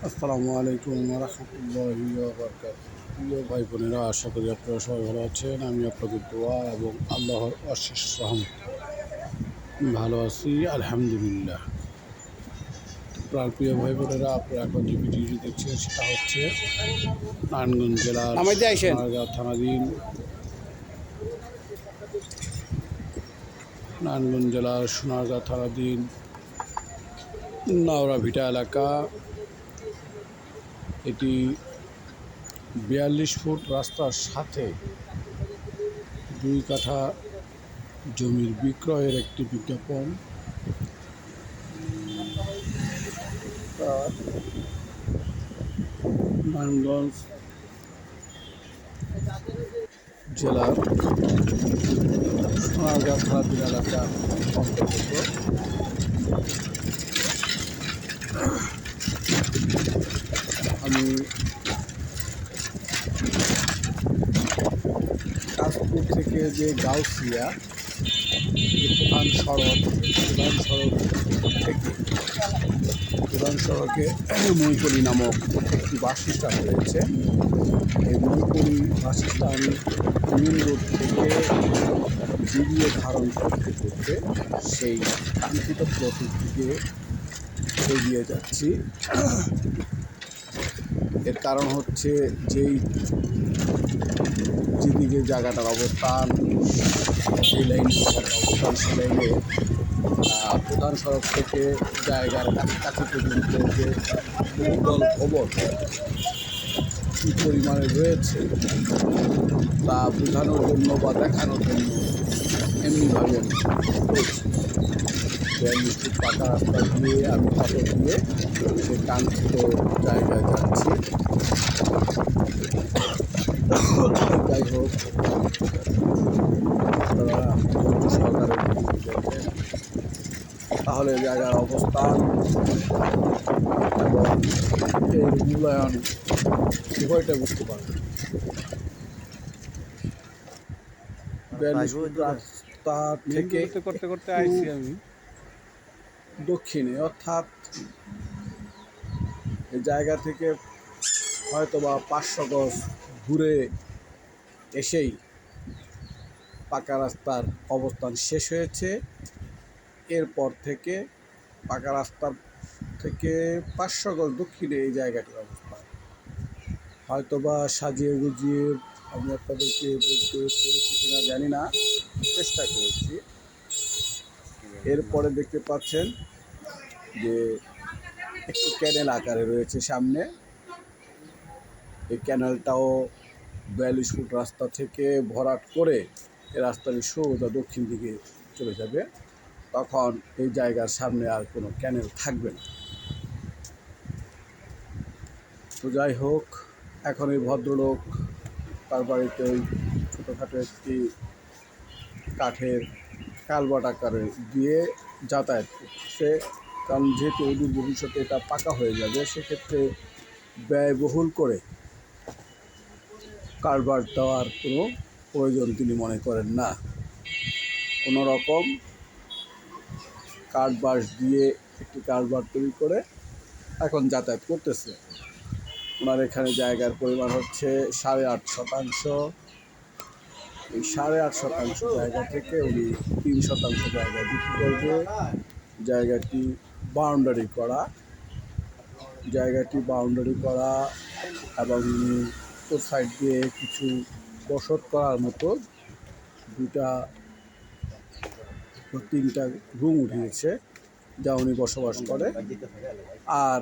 আসসালামু আলাইকুম রহমতুল্লাহি ওয়া বারাকাতুহু। প্রিয় ভাই বোনেরা, আশা করি আপনারা সবাই ভালো আছেন। আমি আপনাদের দোয়া এবং আল্লাহর অশেষ রহমত ভালো আছি, আলহামদুলিল্লাহ। প্রাণ প্রিয় ভাই বোনেরা, আপনারা এখন যে ভিডিওটি দেখছেন সেটা হচ্ছে নারায়ণগঞ্জ জেলার সোনারগাঁও থানাধীন নাওরা ভিটা এলাকা। এটি 42 ফুট রাস্তার সাথে 2 কাঠা জমির বিক্রয়ের একটি বিজ্ঞাপন। নারায়ণগঞ্জ জেলার সোনারগাঁও থানাধীন এলাকার অন্তর্গত। আমি কাশপুর থেকে যে গাউসিয়া প্রধান সড়কে মৈকলি নামক একটি বাসস্ট্যান্ড রয়েছে। এই মৈকলি বাসস্ট্যান্ড মেন রোড থেকে জিরিয়ে ধারণ করতে করতে সেই কাঙ্ক্ষিত প্লটের দিকে এগিয়ে যাচ্ছি। এর কারণ হচ্ছে যেদিকে জায়গাটার অবস্থান, সেই লাইনে প্রধান সড়ক থেকে জায়গার কাছাকাছি পর্যন্ত যে বহুদল ভবন কী পরিমাণে রয়েছে তা বোঝানোর জন্য বা দেখানোর জন্য এমনিভাবে করেছি। 42 ফুট পাকা রাস্তা দিয়ে আমি হাতে দিয়ে সে কাঙ্ক্ষিত জায়গায় যাচ্ছি। যাই হোক, আপনারা ধৈর্য সহকারে দেখবেন, তাহলে জায়গার অবস্থান এবং এর মূল্যায়ন উভয়টা বুঝতে পারবেন। 42 ফুট রাস্তা থেকে করতে করতে আইছি আমি দক্ষিণে, অর্থাৎ এই জায়গা থেকে হয়তো বা 500 গজ ঘুরে এসেই পাকা রাস্তার অবস্থান শেষ হয়েছে। এরপর থেকে পাকা রাস্তার থেকে 500 গজ দক্ষিণে এই জায়গাটির অবস্থান। হয়তো বা সাজিয়ে গুজিয়ে আমি আপনাদেরকে বলতে পেরেছি কিনা জানি না, চেষ্টা করেছি। এরপরে দেখতে পাচ্ছেন যে একটি ক্যানেল আকারে রয়েছে সামনে। এই ক্যানেলটাও 42 ফুট রাস্তা থেকে ভরাট করে এই রাস্তাটি সোজা দক্ষিণ দিকে চলে যাবে। তখন এই জায়গার সামনে আর কোনো ক্যানেল থাকবে না। তো যাই হোক, এখন এই ভদ্রলোক তার বাড়িতে ওই ছোটোখাটো একটি কাঠের কালভার্ট আকারে দিয়ে যাতায়াত করছে। কারণ যেহেতু অদূর ভবিষ্যতে এটা পাকা হয়ে যাবে, সেক্ষেত্রে ব্যয়বহুল করে কালভার্ট দেওয়ার কোনো প্রয়োজন তিনি মনে করেন না। কোনো রকম কাঠ বাঁশ দিয়ে একটি কালভার্ট তৈরি করে এখন যাতায়াত করতেছে। ওনার এখানে জায়গার পরিমাণ হচ্ছে 8.5 শতাংশ। এই 8.5 শতাংশ জায়গা থেকে উনি 3 শতাংশ জায়গা বিক্রি করবে। জায়গাটি বাউন্ডারি করা এবং উত্তর সাইড দিয়ে কিছু বসত করার মতো 2-3টা রুম উঠিয়েছে, যা উনি বসবাস করে। আর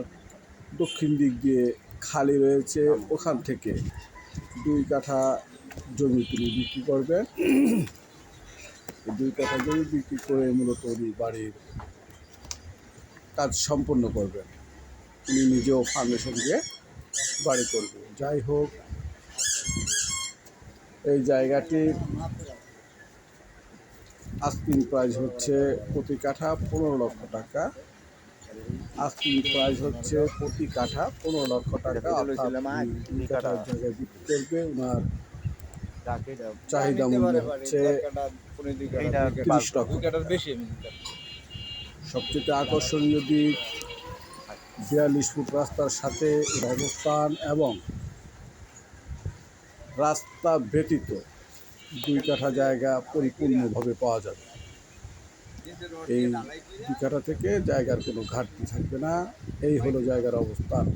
দক্ষিণ দিক দিয়ে খালি রয়েছে, ওখান থেকে 2 কাঠা জমি তিনি বিক্রি করবেন। 2 কাঠা জমি বিক্রি করে মূলত উনি বাড়ির কাজ সম্পন্ন করবেন। উনি নিজেও ফাউন্ডেশন দিয়ে বাড়ি করবেন। যাই হোক, এই জায়গাটির আস্কিং প্রাইস হচ্ছে প্রতি কাঠা 15 লক্ষ টাকা। আস্কিং প্রাইস হচ্ছে প্রতি কাঠা 15 লক্ষ টাকা। অর্থাৎ 2 কাঠার জায়গায় বিক্রি করবে। ওনার চাহিদা মূল্য হচ্ছে 30 লক্ষ। সবচেয়ে আকর্ষণীয় দিক, 42 ফুট রাস্তার সাথে এর অবস্থান এবং রাস্তা ব্যতীত 2 কাঠা জায়গা পরিপূর্ণভাবে পাওয়া যাবে। এই 2 কাঠা থেকে জায়গার কোনো ঘাটতি থাকবে না। এই হলো জায়গার অবস্থান।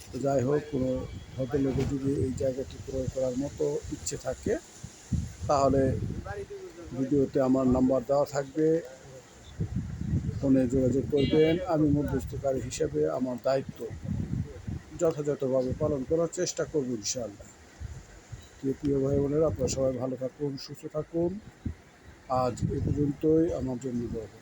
তো যাই হোক, কোনো ভদ্রলোকের যদি এই জায়গাটি ক্রয় করার মতো ইচ্ছে থাকে তাহলে ভিডিওতে আমার নাম্বার দেওয়া থাকবে, ফোনে যোগাযোগ করবেন। আমি মধ্যস্থকারী হিসেবে আমার দায়িত্ব যথাযথভাবে পালন করার চেষ্টা করব ইনশাআল্লাহ। প্রিয় ভাই বোনেরা, আপনারা সবাই ভালো থাকুন, সুস্থ থাকুন। আজ এ পর্যন্তই। আমার জন্য দোয়া করুন।